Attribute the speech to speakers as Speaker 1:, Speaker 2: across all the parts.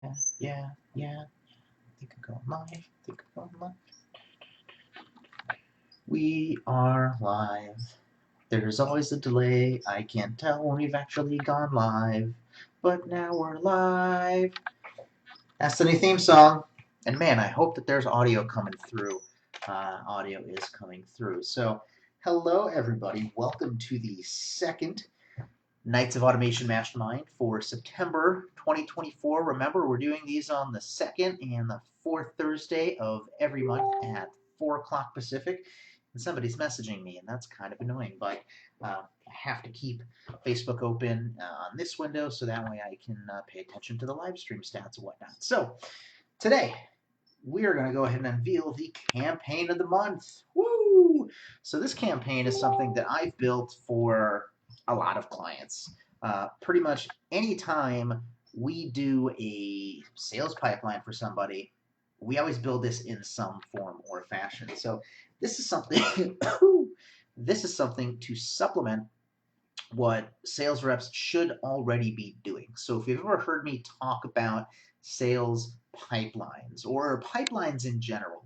Speaker 1: Yeah, yeah, yeah. Think I'm going live. Think I'm going live. We are live. There's always a delay. I can't tell when we've actually gone live. But now we're live. That's the new theme song. And man, I hope that there's audio coming through. Audio is coming through. So, hello, everybody. Welcome to the second Nights of Automation Mastermind for September 2024. Remember, we're doing these on the second and the fourth Thursday of every month at 4 o'clock Pacific. And somebody's messaging me, and that's kind of annoying, but I have to keep Facebook open on this window so that way I can pay attention to the live stream stats and whatnot. So, today, we are going to go ahead and unveil the campaign of the month. Woo! So this campaign is something that I've built for a lot of clients. Pretty much anytime we do a sales pipeline for somebody, we always build this in some form or fashion. So this is something this is something to supplement what sales reps should already be doing. So if you've ever heard me talk about sales pipelines or pipelines in general,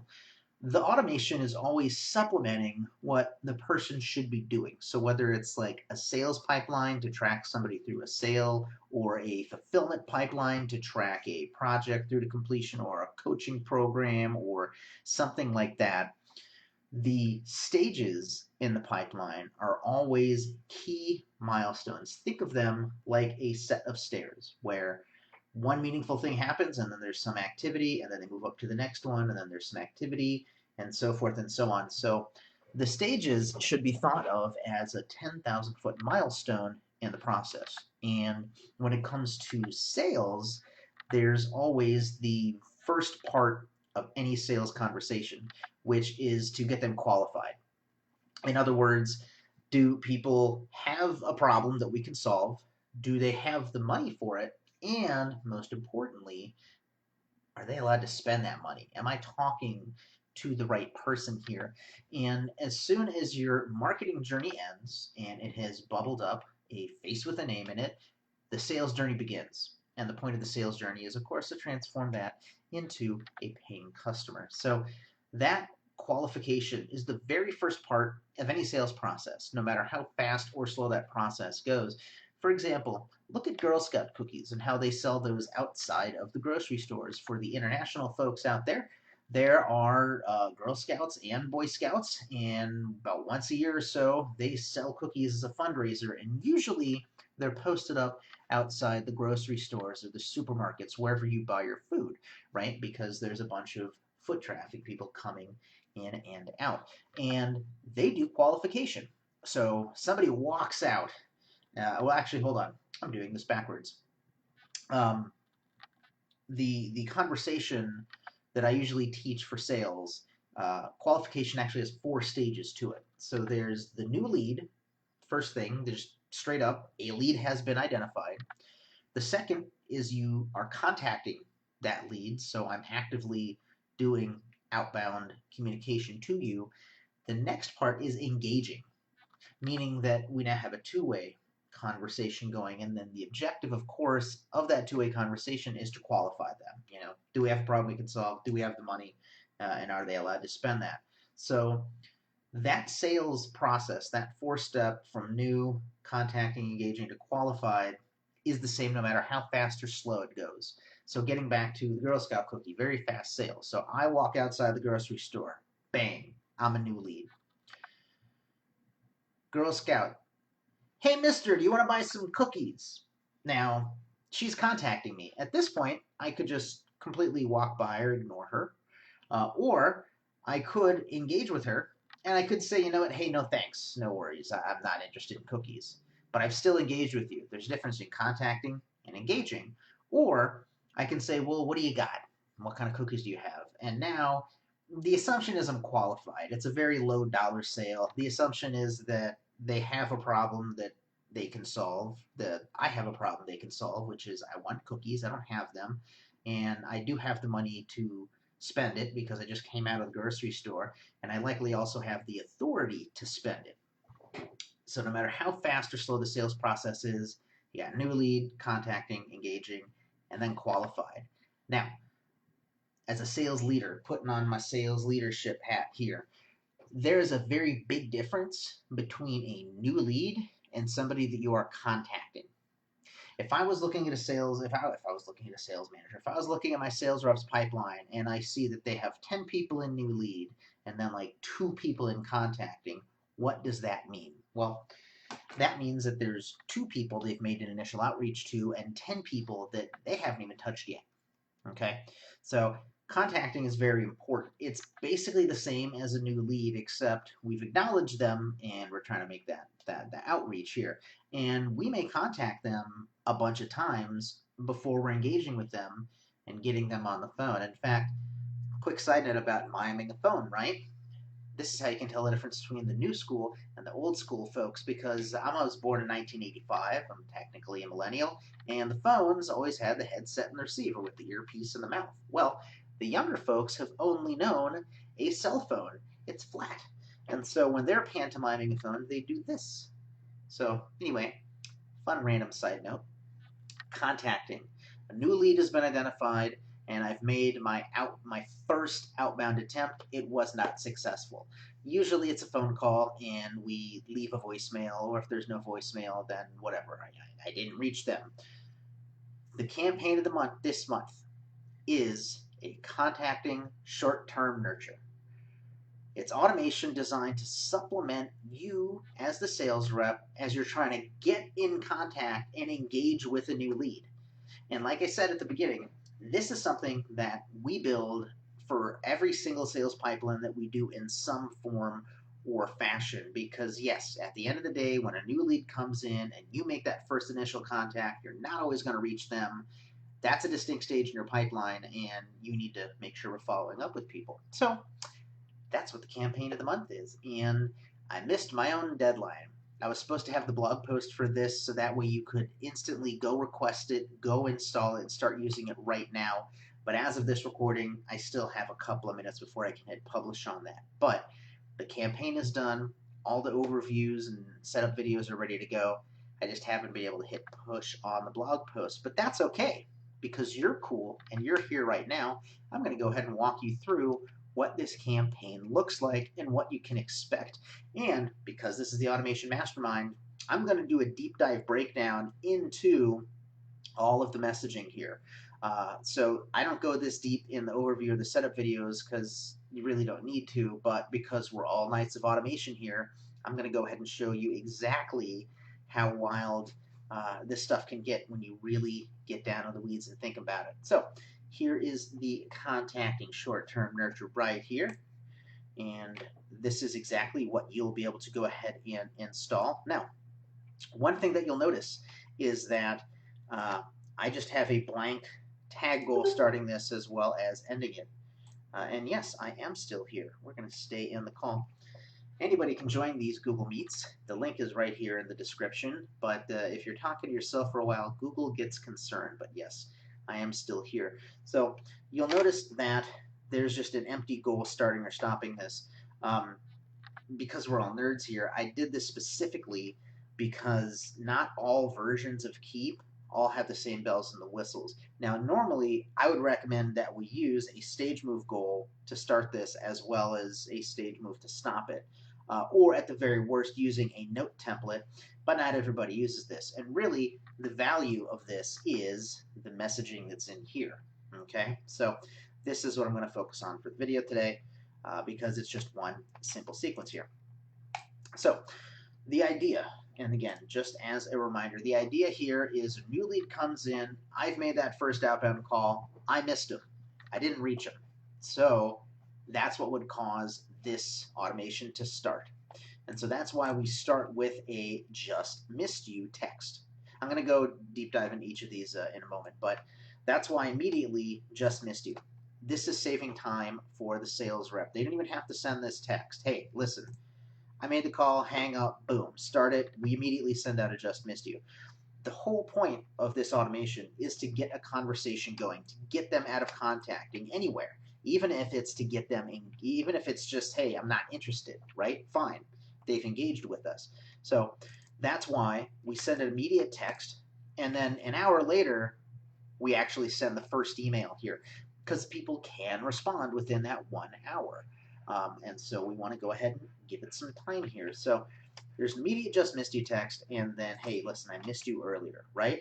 Speaker 1: the automation is always supplementing what the person should be doing. So whether it's like a sales pipeline to track somebody through a sale, or a fulfillment pipeline to track a project through to completion, or a coaching program, or something like that, the stages in the pipeline are always key milestones. Think of them like a set of stairs where one meaningful thing happens and then there's some activity and then they move up to the next one and then there's some activity and so forth and so on. So the stages should be thought of as a 10,000 foot milestone in the process. And when it comes to sales, there's always the first part of any sales conversation, which is to get them qualified. In other words, do people have a problem that we can solve? Do they have the money for it? And most importantly, are they allowed to spend that money? Am I talking to the right person here? And as soon as your marketing journey ends and it has bubbled up a face with a name in it, the sales journey begins. And the point of the sales journey is, of course, to transform that into a paying customer. So that qualification is the very first part of any sales process, no matter how fast or slow that process goes. For example, look at Girl Scout cookies and how they sell those outside of the grocery stores. For the international folks out there, there are Girl Scouts and Boy Scouts, and about once a year or so, they sell cookies as a fundraiser, and usually they're posted up outside the grocery stores or the supermarkets, wherever you buy your food, right? Because there's a bunch of foot traffic, people coming in and out. And they do qualification. So somebody walks out. Well, actually, hold on. I'm doing this backwards. Um, the conversation that I usually teach for sales, qualification actually has four stages to it. So there's the new lead. First thing, there's straight up a lead has been identified. The second is you are contacting that lead, so I'm actively doing outbound communication to you. The next part is engaging, meaning that we now have a two-way conversation going, and then the objective, of course, of that two-way conversation is to qualify them. Do we have a problem we can solve? Do we have the money? And are they allowed to spend that? So that sales process, that four-step from new, contacting, engaging to qualified, is the same no matter how fast or slow it goes. So getting back to the Girl Scout cookie, very fast sales. So I walk outside the grocery store, bang, I'm a new lead. Girl Scout, hey mister, do you want to buy some cookies? Now, she's contacting me. At this point, I could just completely walk by or ignore her. Or I could engage with her and I could say, you know what, hey, no thanks, no worries, I'm not interested in cookies. But I've still engaged with you. There's a difference in contacting and engaging. Or I can say, well, what do you got? What kind of cookies do you have? And now the assumption is I'm qualified. It's a very low dollar sale. The assumption is that they have a problem that they can solve, that I have a problem they can solve, which is I want cookies, I don't have them, and I do have the money to spend it because I just came out of the grocery store, and I likely also have the authority to spend it. So no matter how fast or slow the sales process is, you got new lead, contacting, engaging, and then qualified. Now, as a sales leader, putting on my sales leadership hat here, there is a very big difference between a new lead and somebody that you are contacting. If I was looking at a sales, if I was looking at a sales manager, if I was looking at my sales reps pipeline and I see that they have 10 people in new lead and then like 2 people in contacting, what does that mean? Well, that means that there's 2 people they've made an initial outreach to and 10 people that they haven't even touched yet. Okay, so contacting is very important. It's basically the same as a new lead, except we've acknowledged them and we're trying to make that outreach here. And we may contact them a bunch of times before we're engaging with them and getting them on the phone. In fact, quick side note about miming a phone, right? This is how you can tell the difference between the new school and the old school folks, because I was born in 1985. I'm technically a millennial, and the phones always had the headset and the receiver with the earpiece in the mouth. Well, the younger folks have only known a cell phone. It's flat. And so when they're pantomiming a phone, they do this. So anyway, fun random side note. Contacting. A new lead has been identified, and I've made my first outbound attempt. It was not successful. Usually it's a phone call and we leave a voicemail, or if there's no voicemail, then whatever. I didn't reach them. The campaign of the month this month is a contacting short-term nurture. It's automation designed to supplement you as the sales rep as you're trying to get in contact and engage with a new lead. And like I said at the beginning, this is something that we build for every single sales pipeline that we do in some form or fashion. Because yes, at the end of the day, when a new lead comes in and you make that first initial contact, you're not always going to reach them. That's a distinct stage in your pipeline, and you need to make sure we're following up with people. So that's what the campaign of the month is. And I missed my own deadline. I was supposed to have the blog post for this so that way you could instantly go request it, go install it, and start using it right now. But as of this recording, I still have a couple of minutes before I can hit publish on that. But the campaign is done. All the overviews and setup videos are ready to go. I just haven't been able to hit push on the blog post. But that's okay, because you're cool and you're here right now. I'm going to go ahead and walk you through what this campaign looks like and what you can expect. And because this is the Automation Mastermind, I'm going to do a deep dive breakdown into all of the messaging here. So I don't go this deep in the overview or the setup videos because you really don't need to, but because we're all Knights of Automation here, I'm going to go ahead and show you exactly how wild this stuff can get when you really get down on the weeds and think about it. So here is the contacting short-term nurture right here. And this is exactly what you'll be able to go ahead and install. Now, one thing that you'll notice is that I just have a blank tag goal starting this as well as ending it. And yes, I am still here. We're going to stay in the call. Anybody can join these Google Meets. The link is right here in the description. But if you're talking to yourself for a while, Google gets concerned. But yes, I am still here. So you'll notice that there's just an empty goal starting or stopping this. Because we're all nerds here, I did this specifically because not all versions of Keep all have the same bells and the whistles. Now, normally, I would recommend that we use a stage move goal to start this as well as a stage move to stop it. Or at the very worst, using a note template, but not everybody uses this. And really, the value of this is the messaging that's in here. Okay, so this is what I'm going to focus on for the video today because it's just one simple sequence here. So the idea, and again, just as a reminder, the idea here is a new lead comes in, I've made that first outbound call, I missed him, I didn't reach him. So that's what would cause this automation to start. And so that's why we start with a just missed you text. I'm going to go deep dive into each of these in a moment, but that's why immediately just missed you. This is saving time for the sales rep. They don't even have to send this text. Hey, listen, I made the call, hang up, boom, start it. We immediately send out a just missed you. The whole point of this automation is to get a conversation going, to get them out of contacting anywhere, even if it's to get them in, even if it's just, hey, I'm not interested, right? Fine. They've engaged with us. So that's why we send an immediate text, and then an hour later, we actually send the first email here, because people can respond within that 1 hour. And so we want to go ahead and give it some time here. So there's immediate just missed you text, and then, hey, listen, I missed you earlier, right?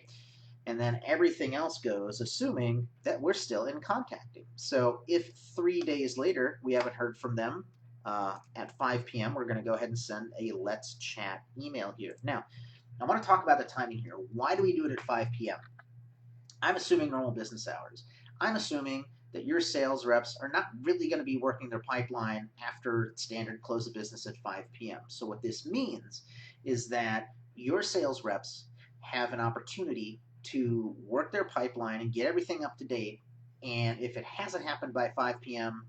Speaker 1: And then everything else goes, assuming that we're still in contacting. So if 3 days later we haven't heard from them at 5 p.m., we're going to go ahead and send a let's chat email here. Now, I want to talk about the timing here. Why do we do it at 5 p.m.? I'm assuming normal business hours. I'm assuming that your sales reps are not really going to be working their pipeline after standard close of business at 5 p.m. So what this means is that your sales reps have an opportunity to work their pipeline and get everything up to date. And if it hasn't happened by 5 p.m.,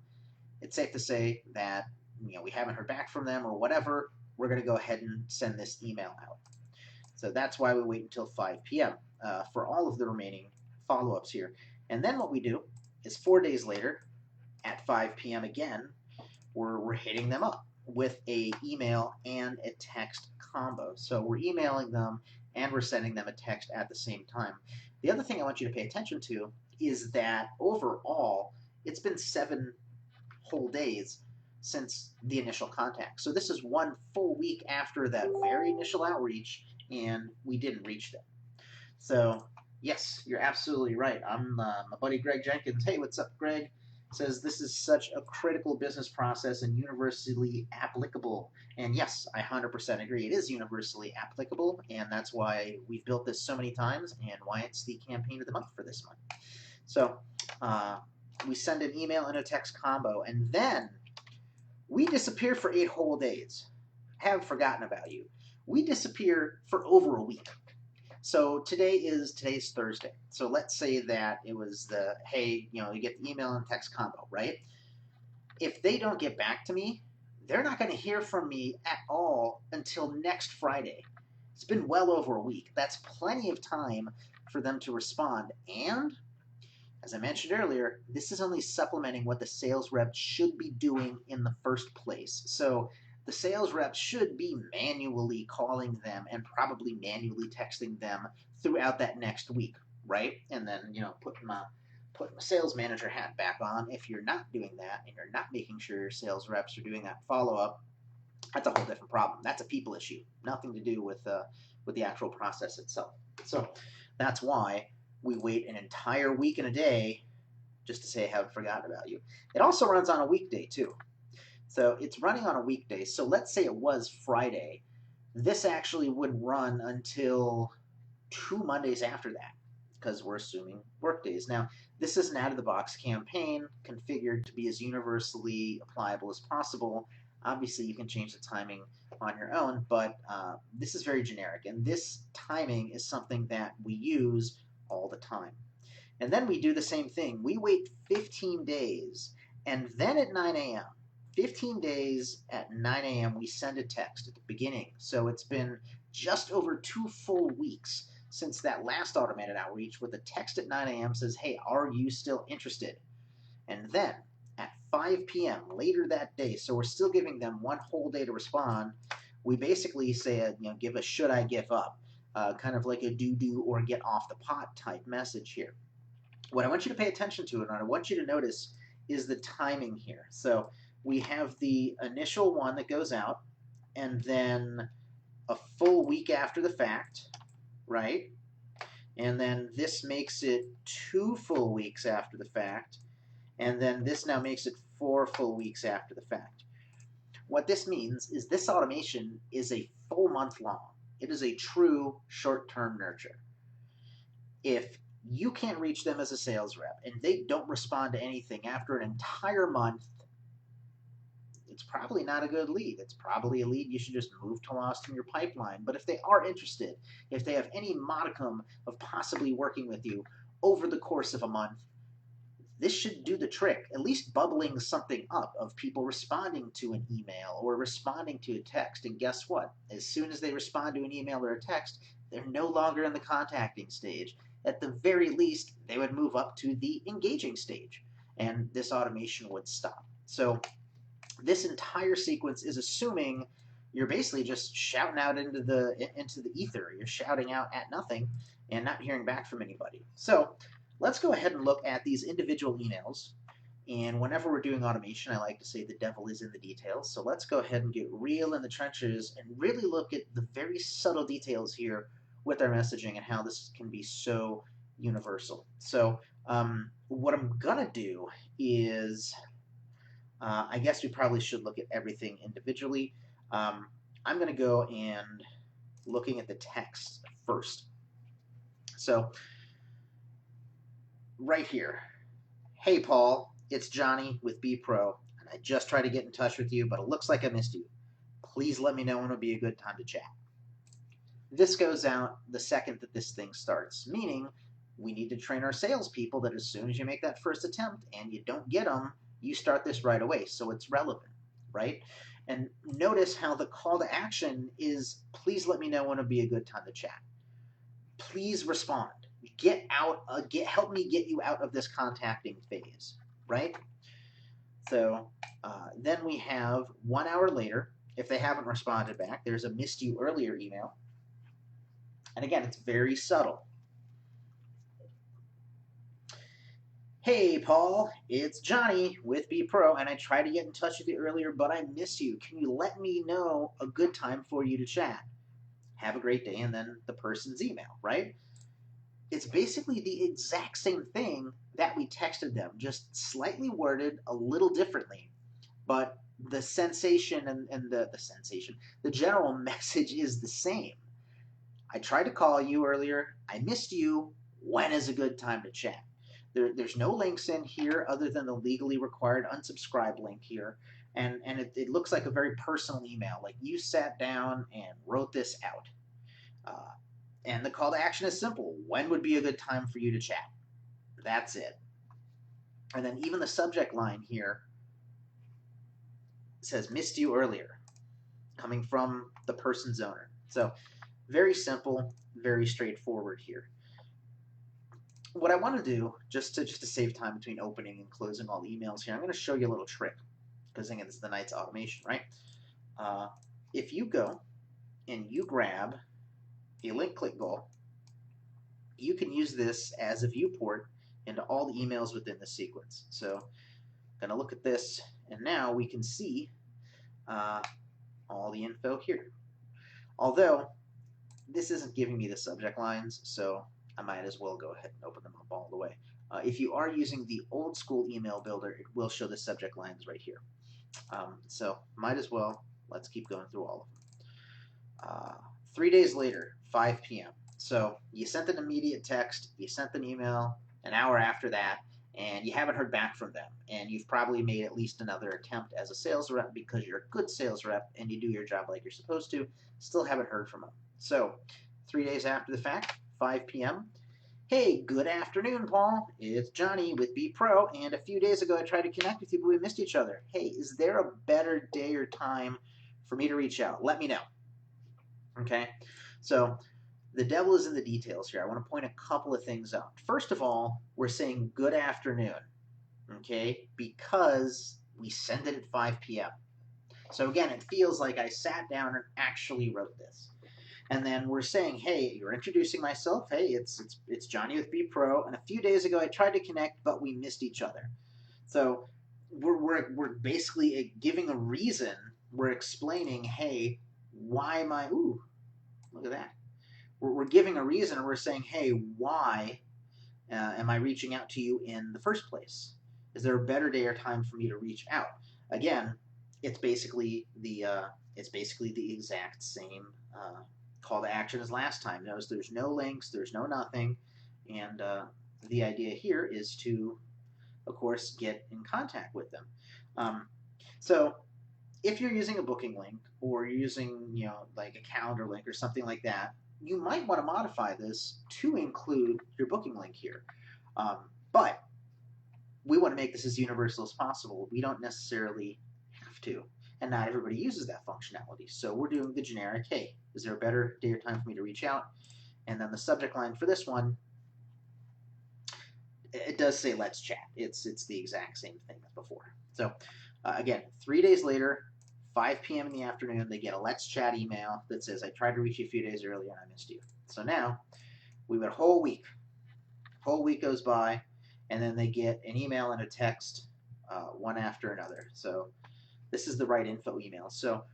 Speaker 1: it's safe to say that we haven't heard back from them or whatever. We're going to go ahead and send this email out. So that's why we wait until 5 p.m. For all of the remaining follow-ups here. And then what we do is 4 days later at 5 p.m. again, we're hitting them up with a email and a text combo. So we're emailing them and we're sending them a text at the same time. The other thing I want you to pay attention to is that overall, it's been 7 whole days since the initial contact. So this is 1 full week after that very initial outreach, and we didn't reach them. So yes, you're absolutely right. I'm my buddy Greg Jenkins. Hey, what's up, Greg? Says this is such a critical business process and universally applicable. And yes, I 100% agree. It is universally applicable, and that's why we've built this so many times and why it's the campaign of the month for this month. So we send an email and a text combo, and then we disappear for 8 whole days. Have forgotten about you. We disappear for over a week. So today's Thursday. So let's say that it was the, hey, you get the email and text combo, right? If they don't get back to me, they're not going to hear from me at all until next Friday. It's been well over a week. That's plenty of time for them to respond. And as I mentioned earlier, this is only supplementing what the sales rep should be doing in the first place. So the sales rep should be manually calling them and probably manually texting them throughout that next week, right? And then, putting my sales manager hat back on. If you're not doing that and you're not making sure your sales reps are doing that follow-up, that's a whole different problem. That's a people issue, nothing to do with the actual process itself. So that's why we wait an entire week and a day just to say I haven't forgotten about you. It also runs on a weekday too. So it's running on a weekday. So let's say it was Friday. This actually would run until 2 Mondays after that, because we're assuming work days. Now, this is an out-of-the-box campaign configured to be as universally applicable as possible. Obviously, you can change the timing on your own, but this is very generic. And this timing is something that we use all the time. And then we do the same thing. We wait 15 days, and then at 9 a.m., 15 days at 9 a.m., we send a text at the beginning. So it's been just over 2 full weeks since that last automated outreach, with a text at 9 a.m. says, hey, are you still interested? And then at 5 p.m. later that day, so we're still giving them 1 whole day to respond, we basically say, give a should I give up, kind of like a do or get off the pot type message here. What I want you to pay attention to and what I want you to notice is the timing here. So we have the initial one that goes out, and then a full week after the fact, right? And then this makes it 2 full weeks after the fact, and then this now makes it 4 full weeks after the fact. What this means is this automation is a full month long. It is a true short-term nurture. If you can't reach them as a sales rep and they don't respond to anything after an entire month, it's probably not a good lead. It's probably a lead you should just move to lost in your pipeline. But if they are interested, if they have any modicum of possibly working with you over the course of a month, this should do the trick, at least bubbling something up of people responding to an email or responding to a text. And guess what? As soon as they respond to an email or a text, they're no longer in the contacting stage. At the very least, they would move up to the engaging stage, and this automation would stop. So this entire sequence is assuming you're basically just shouting out into the ether. You're shouting out at nothing and not hearing back from anybody. So let's go ahead and look at these individual emails. And whenever we're doing automation, I like to say the devil is in the details. So let's go ahead and get real in the trenches and really look at the very subtle details here with our messaging and how this can be so universal. So what I'm going to do is, I guess we probably should look at everything individually. I'm going to go and looking at the text first. So right here, hey Paul, it's Johnny with B Pro, and I just tried to get in touch with you, but it looks like I missed you. Please let me know when would be a good time to chat. This goes out the second that this thing starts, meaning we need to train our salespeople that as soon as you make that first attempt and you don't get them, you start this right away, so it's relevant, right? And notice how the call to action is, please let me know when would be a good time to chat. Please respond. Help me get you out of this contacting phase, right? So then we have 1 hour later, if they haven't responded back, there's a missed you earlier email. And again, it's very subtle. Hey, Paul, it's Johnny with B Pro, and I tried to get in touch with you earlier, but I miss you. Can you let me know a good time for you to chat? Have a great day, and then the person's email, right? It's basically the exact same thing that we texted them, just slightly worded a little differently. But the sensation and the general message is the same. I tried to call you earlier. I missed you. When is a good time to chat? There's no links in here other than the legally required unsubscribe link here. And it looks like a very personal email. Like you sat down and wrote this out. And the call to action is simple. When would be a good time for you to chat? That's it. And then even the subject line here says, missed you earlier, coming from the person's owner. So very simple, very straightforward here. What I want to do, just to save time between opening and closing all the emails here, I'm going to show you a little trick, because again, this is the night's automation, right? If you go and you grab a link click goal, you can use this as a viewport into all the emails within the sequence. So I'm going to look at this, and now we can see all the info here. Although this isn't giving me the subject lines, so I might as well go ahead and open them up all the way. If you are using the old school email builder, it will show the subject lines right here. So might as well, let's keep going through all of them. 3 days later, 5 p.m. So you sent an immediate text, you sent an email an hour after that, and you haven't heard back from them. And you've probably made at least another attempt as a sales rep because you're a good sales rep and you do your job like you're supposed to, still haven't heard from them. So 3 days after the fact, 5 p.m. Hey, good afternoon, Paul. It's Johnny with B Pro, and a few days ago I tried to connect with you, but we missed each other. Hey, is there a better day or time for me to reach out? Let me know. Okay, so the devil is in the details here. I want to point a couple of things out. First of all, we're saying good afternoon, okay, because we send it at 5 p.m. So again, it feels like I sat down and actually wrote this. And then we're saying, hey, you're introducing myself. Hey, it's Johnny with B Pro. And a few days ago, I tried to connect, but we missed each other. So we're basically giving a reason. We're explaining, hey, why am I? Ooh, look at that. We're giving a reason, and we're saying, hey, why am I reaching out to you in the first place? Is there a better day or time for me to reach out? Again, it's basically the exact same call to action as last time. Notice there's no links, there's no nothing, and the idea here is to, of course, get in contact with them. So if you're using a booking link or you're using, like a calendar link or something like that, you might want to modify this to include your booking link here. But we want to make this as universal as possible. We don't necessarily have to. And not everybody uses that functionality. So we're doing the generic, hey, is there a better day or time for me to reach out? And then the subject line for this one, it does say let's chat. It's the exact same thing as before. So again, 3 days later, 5 p.m. in the afternoon, they get a let's chat email that says, I tried to reach you a few days earlier and I missed you. So now we've got a whole week. Whole week goes by, and then they get an email and a text, one after another. So this is the right info email. So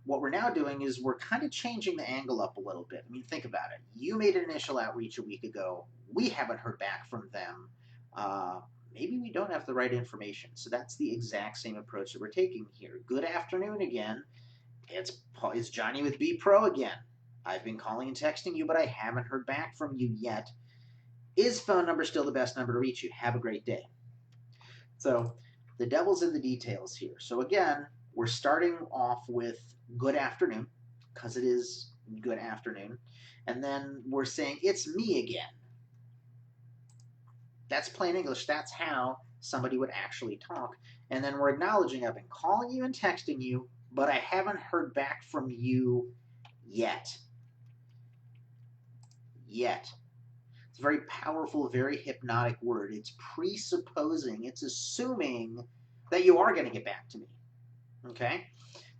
Speaker 1: what we're now doing is we're kind of changing the angle up a little bit. I mean, think about it. You made an initial outreach a week ago. We haven't heard back from them. Maybe we don't have the right information. So that's the exact same approach that we're taking here. Good afternoon again. It's Johnny with B Pro again. I've been calling and texting you, but I haven't heard back from you yet. Is phone number still the best number to reach you? Have a great day. So the devil's in the details here. So again, we're starting off with good afternoon, because it is good afternoon. And then we're saying, it's me again. That's plain English. That's how somebody would actually talk. And then we're acknowledging, I've been calling you and texting you, but I haven't heard back from you yet. Yet. It's a very powerful, very hypnotic word. It's presupposing, it's assuming that you are going to get back to me. Okay?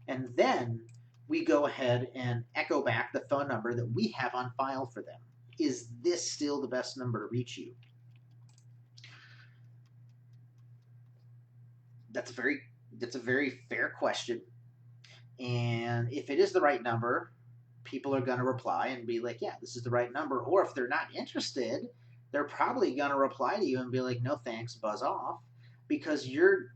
Speaker 1: And then we go ahead and echo back the phone number that we have on file for them. Is this still the best number to reach you? That's a very fair question. And if it is the right number, people are going to reply and be like, yeah, this is the right number. Or if they're not interested, they're probably going to reply to you and be like, no thanks, buzz off, because you're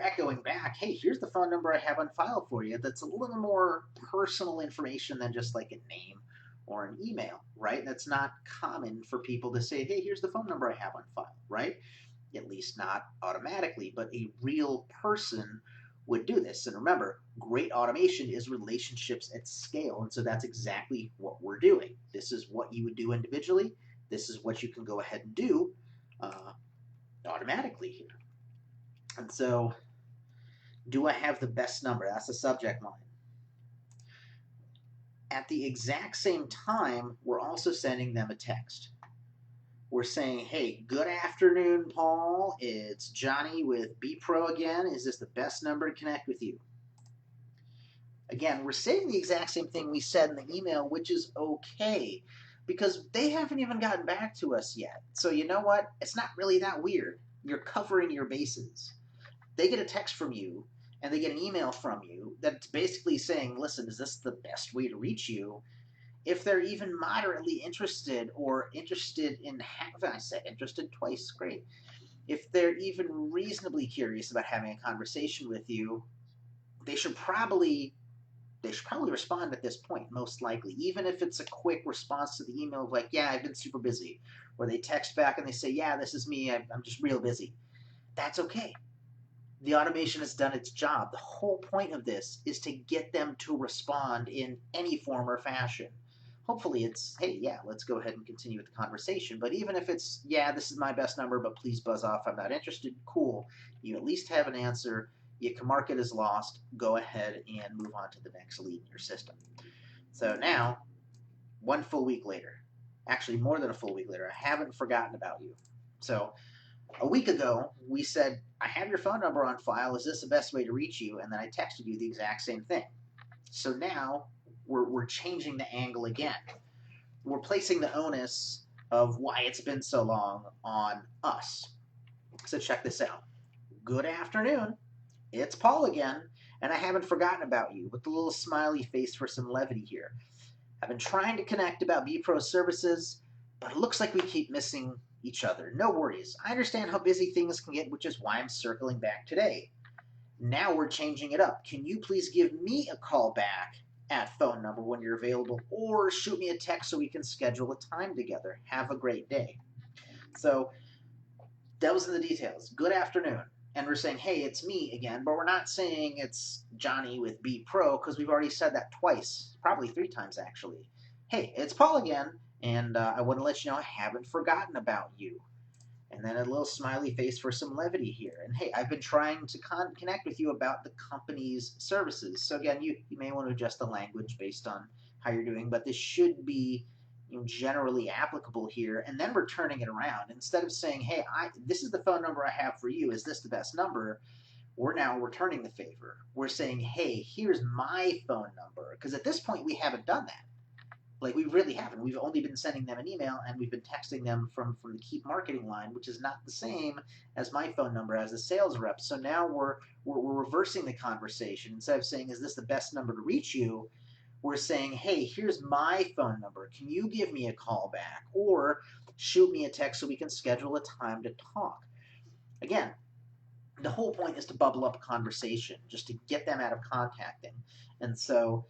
Speaker 1: echoing back, hey, here's the phone number I have on file for you. That's a little more personal information than just like a name or an email, right? That's not common for people to say, hey, here's the phone number I have on file, right? At least not automatically, but a real person would do this. And remember, great automation is relationships at scale. And so that's exactly what we're doing. This is what you would do individually. This is what you can go ahead and do automatically here. And so, do I have the best number? That's the subject line. At the exact same time, we're also sending them a text. We're saying, hey, good afternoon, Paul. It's Johnny with B Pro again. Is this the best number to connect with you? Again, we're saying the exact same thing we said in the email, which is okay, because they haven't even gotten back to us yet. So you know what? It's not really that weird. You're covering your bases. They get a text from you and they get an email from you that's basically saying, listen, is this the best way to reach you? If they're even moderately interested or interested in having, I said interested twice, great. If they're even reasonably curious about having a conversation with you, they should probably respond at this point, most likely, even if it's a quick response to the email of like, yeah, I've been super busy. Or they text back and they say, yeah, this is me, I'm just real busy. That's okay. The automation has done its job. The whole point of this is to get them to respond in any form or fashion. Hopefully it's, hey, yeah, let's go ahead and continue with the conversation. But even if it's, yeah, this is my best number, but please buzz off, I'm not interested, cool. You at least have an answer. You can mark it as lost. Go ahead and move on to the next lead in your system. So now, one full week later, actually more than a full week later, I haven't forgotten about you. So a week ago, we said, I have your phone number on file. Is this the best way to reach you? And then I texted you the exact same thing. So now we're changing the angle again. We're placing the onus of why it's been so long on us. So check this out. Good afternoon. It's Paul again, and I haven't forgotten about you, with the little smiley face for some levity here. I've been trying to connect about B-Pro services, but it looks like we keep missing each other. No worries. I understand how busy things can get, which is why I'm circling back today. Now we're changing it up. Can you please give me a call back at phone number when you're available, or shoot me a text so we can schedule a time together? Have a great day. So that was in the details. Good afternoon. And we're saying, hey, it's me again, but we're not saying it's Johnny with B Pro, because we've already said that twice, probably 3 times actually. Hey, it's Paul again, and I want to let you know I haven't forgotten about you. And then a little smiley face for some levity here. And hey, I've been trying to connect with you about the company's services. So again, you may want to adjust the language based on how you're doing, but this should be generally applicable here. And then we're turning it around. Instead of saying, hey, this is the phone number I have for you. Is this the best number? We're now returning the favor. We're saying, hey, here's my phone number. Because at this point, we haven't done that. Like, we really haven't. We've only been sending them an email, and we've been texting them from the Keep Marketing line, which is not the same as my phone number as a sales rep. So now we're reversing the conversation. Instead of saying, is this the best number to reach you? We're saying, hey, here's my phone number. Can you give me a call back? Or shoot me a text so we can schedule a time to talk. Again, the whole point is to bubble up a conversation, just to get them out of contacting. And so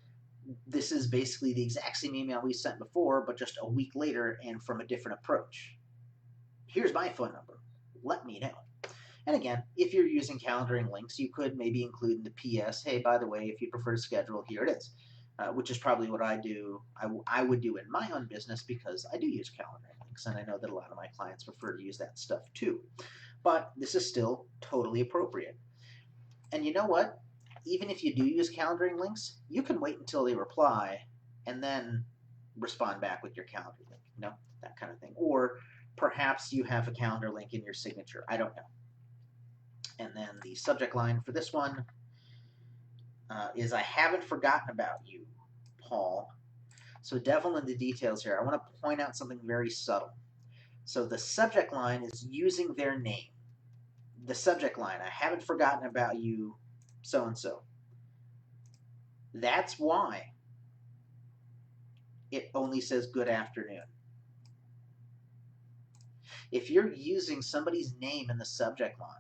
Speaker 1: this is basically the exact same email we sent before, but just a week later and from a different approach. Here's my phone number. Let me know. And again, if you're using calendaring links, you could maybe include in the PS, hey, by the way, if you prefer to schedule, here it is, which is probably what I do. I would do in my own business because I do use calendaring links, and I know that a lot of my clients prefer to use that stuff too. But this is still totally appropriate. And you know what? Even if you do use calendaring links, you can wait until they reply and then respond back with your calendar link, that kind of thing. Or perhaps you have a calendar link in your signature. I don't know. And then the subject line for this one is, I haven't forgotten about you, Paul. So devil in the details here. I want to point out something very subtle. So the subject line is using their name. The subject line, I haven't forgotten about you, so-and-so. That's why it only says good afternoon. If you're using somebody's name in the subject line,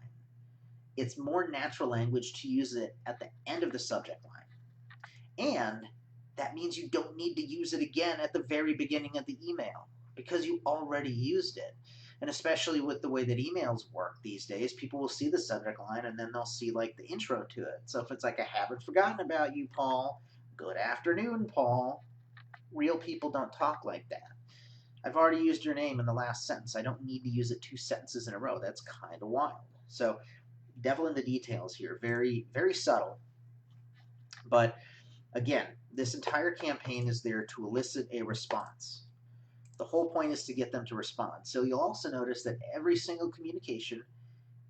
Speaker 1: it's more natural language to use it at the end of the subject line. And that means you don't need to use it again at the very beginning of the email because you already used it. And especially with the way that emails work these days, people will see the subject line and then they'll see like the intro to it. So if it's like, I haven't forgotten about you, Paul. Good afternoon, Paul. Real people don't talk like that. I've already used your name in the last sentence. I don't need to use it 2 sentences in a row. That's kind of wild. So devil in the details here. Very, very subtle. But again, this entire campaign is there to elicit a response. The whole point is to get them to respond. So you'll also notice that every single communication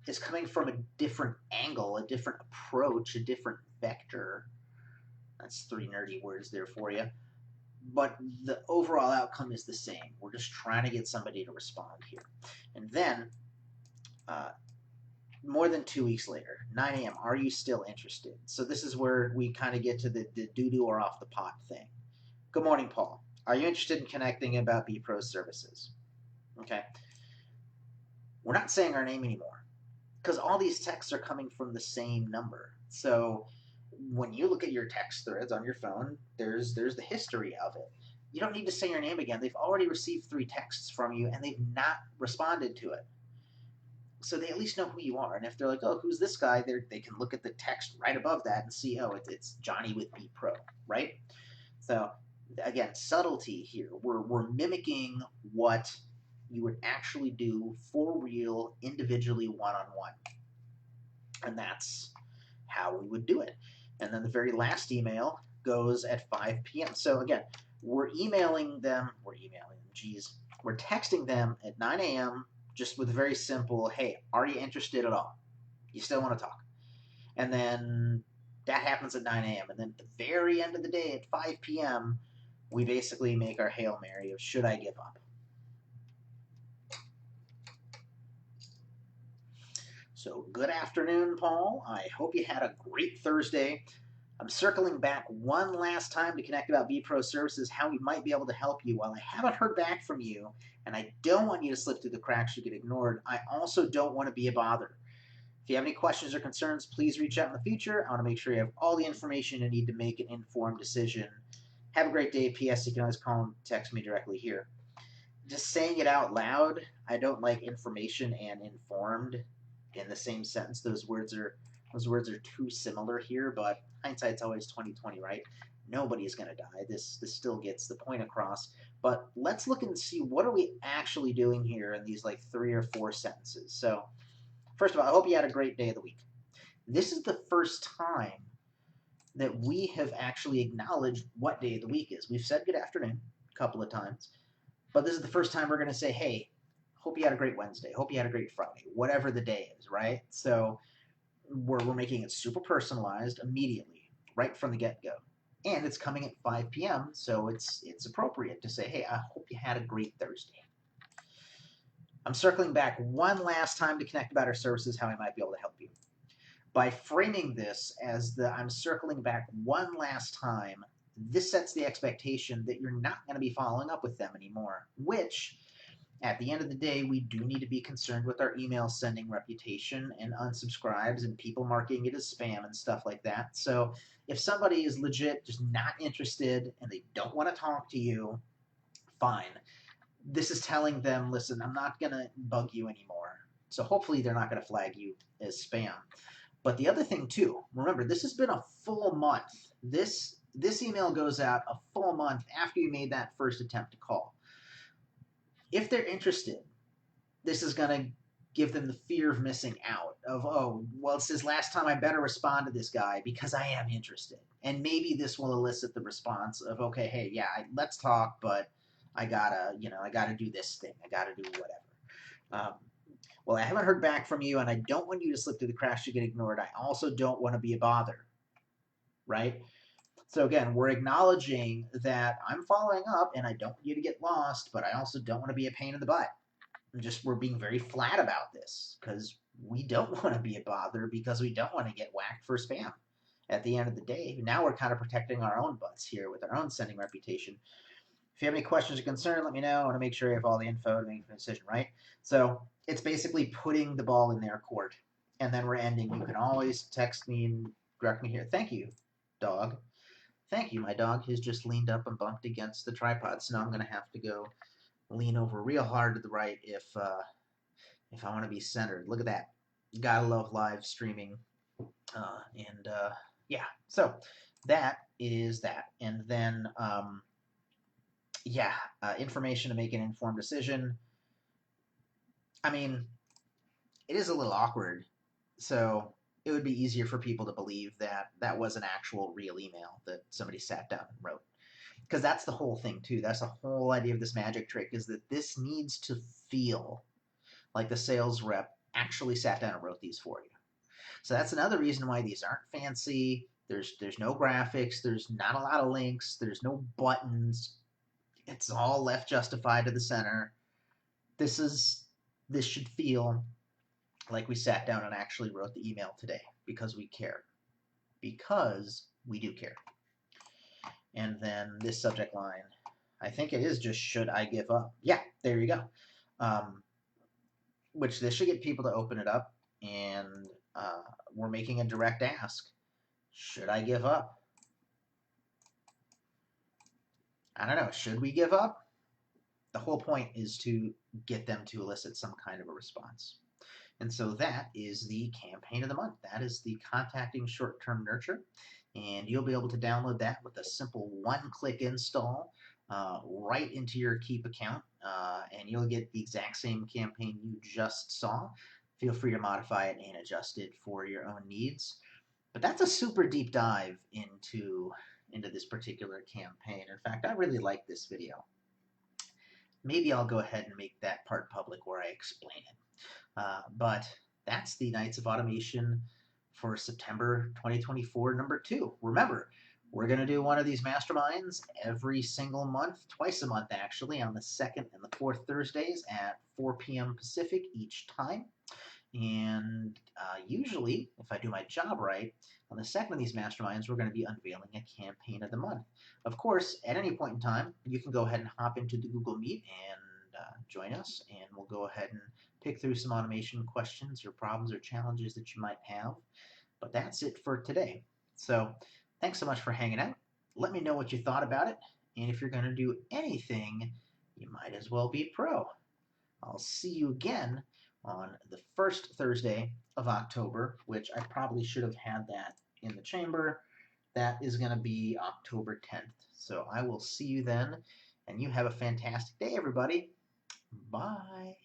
Speaker 1: is coming from a different angle, a different approach, a different vector. That's 3 nerdy words there for you. But the overall outcome is the same. We're just trying to get somebody to respond here. And then, more than 2 weeks later, 9 a.m., are you still interested? So this is where we kind of get to the doo-doo or off the pot thing. Good morning, Paul. Are you interested in connecting about BPro services? Okay. We're not saying our name anymore because all these texts are coming from the same number. So when you look at your text threads on your phone, there's the history of it. You don't need to say your name again. They've already received 3 texts from you and they've not responded to it. So they at least know who you are. And if they're like, oh, who's this guy? They can look at the text right above that and see, oh, it's Johnny with BPro, right? So again, subtlety here. We're mimicking what you would actually do for real, individually, one-on-one. And that's how we would do it. And then the very last email goes at 5 p.m. So again, we're texting them at 9 a.m. just with a very simple, hey, are you interested at all? You still want to talk? And then that happens at 9 a.m. And then at the very end of the day at 5 p.m., we basically make our Hail Mary of, should I give up? So good afternoon, Paul. I hope you had a great Thursday. I'm circling back one last time to connect about BPro services, how we might be able to help you. While I haven't heard back from you, and I don't want you to slip through the cracks or get ignored, I also don't want to be a bother. If you have any questions or concerns, please reach out in the future. I want to make sure you have all the information you need to make an informed decision. Have a great day. P.S. You can always call and text me directly here. Just saying it out loud, I don't like information and informed in the same sentence. Those words are too similar here, but hindsight's always 20/20, right? Nobody's going to die. This still gets the point across. But let's look and see, what are we actually doing here in these like 3 or 4 sentences. So first of all, I hope you had a great day of the week. This is the first time that we have actually acknowledged what day of the week is. We've said good afternoon a couple of times, but this is the first time we're going to say, hey, hope you had a great Wednesday. Hope you had a great Friday, whatever the day is, right? So we're making it super personalized immediately, right from the get-go. And it's coming at 5 p.m., so it's appropriate to say, hey, I hope you had a great Thursday. I'm circling back one last time to connect about our services, how I might be able to help you. By framing this as I'm circling back one last time, this sets the expectation that you're not going to be following up with them anymore, which at the end of the day, we do need to be concerned with our email sending reputation and unsubscribes and people marking it as spam and stuff like that. So if somebody is legit just not interested and they don't want to talk to you, fine. This is telling them, listen, I'm not going to bug you anymore. So hopefully they're not going to flag you as spam. But the other thing too, remember, this has been a full month. This email goes out a full month after you made that first attempt to call. If they're interested, this is going to give them the fear of missing out, of, oh, well, it says last time I better respond to this guy because I am interested. And maybe this will elicit the response of, okay, hey, yeah, let's talk, but I gotta do this thing. I gotta do whatever. Well, I haven't heard back from you, and I don't want you to slip through the cracks to get ignored. I also don't want to be a bother, right? So again, we're acknowledging that I'm following up, and I don't want you to get lost, but I also don't want to be a pain in the butt. We're being very flat about this because we don't want to be a bother, because we don't want to get whacked for spam. At the end of the day, now we're kind of protecting our own butts here with our own sending reputation. If you have any questions or concerns, let me know. I want to make sure you have all the info to make the decision, right? So it's basically putting the ball in their court. And then we're ending. You can always text me and direct me here. Thank you, dog. Thank you. My dog has just leaned up and bumped against the tripod, so now I'm going to have to go lean over real hard to the right if I want to be centered. Look at that. Gotta love live streaming. Yeah, so that is that. And then, information to make an informed decision. I mean, it is a little awkward, so it would be easier for people to believe that that was an actual real email that somebody sat down and wrote. Because that's the whole thing, too. That's the whole idea of this magic trick, is that this needs to feel like the sales rep actually sat down and wrote these for you. So that's another reason why these aren't fancy. There's no graphics. There's not a lot of links. There's no buttons. It's all left justified to the center. This should feel like we sat down and actually wrote the email today, because we care. Because we do care. And then this subject line, I think it is just, should I give up? Yeah, there you go. Which this should get people to open it up, and we're making a direct ask. Should I give up? I don't know. Should we give up? The whole point is to get them to elicit some kind of a response. And so that is the campaign of the month. That is the Contacting Short-Term Nurture. And you'll be able to download that with a simple one-click install right into your Keep account. And you'll get the exact same campaign you just saw. Feel free to modify it and adjust it for your own needs. But that's a super deep dive into this particular campaign. In fact, I really like this video. Maybe I'll go ahead and make that part public where I explain it. But that's the Nights of Automation for September 2024, number 2. Remember, we're going to do one of these masterminds every single month, twice a month actually, on the 2nd and the 4th Thursdays at 4 p.m. Pacific each time. And usually, if I do my job right, on the second of these masterminds, we're going to be unveiling a campaign of the month. Of course, at any point in time, you can go ahead and hop into the Google Meet and join us, and we'll go ahead and pick through some automation questions or problems or challenges that you might have. But that's it for today. So thanks so much for hanging out. Let me know what you thought about it, and if you're going to do anything, you might as well be a pro. I'll see you again on the first Thursday of October, which I probably should have had that in the chamber. That is going to be October 10th. So I will see you then, and you have a fantastic day, everybody. Bye.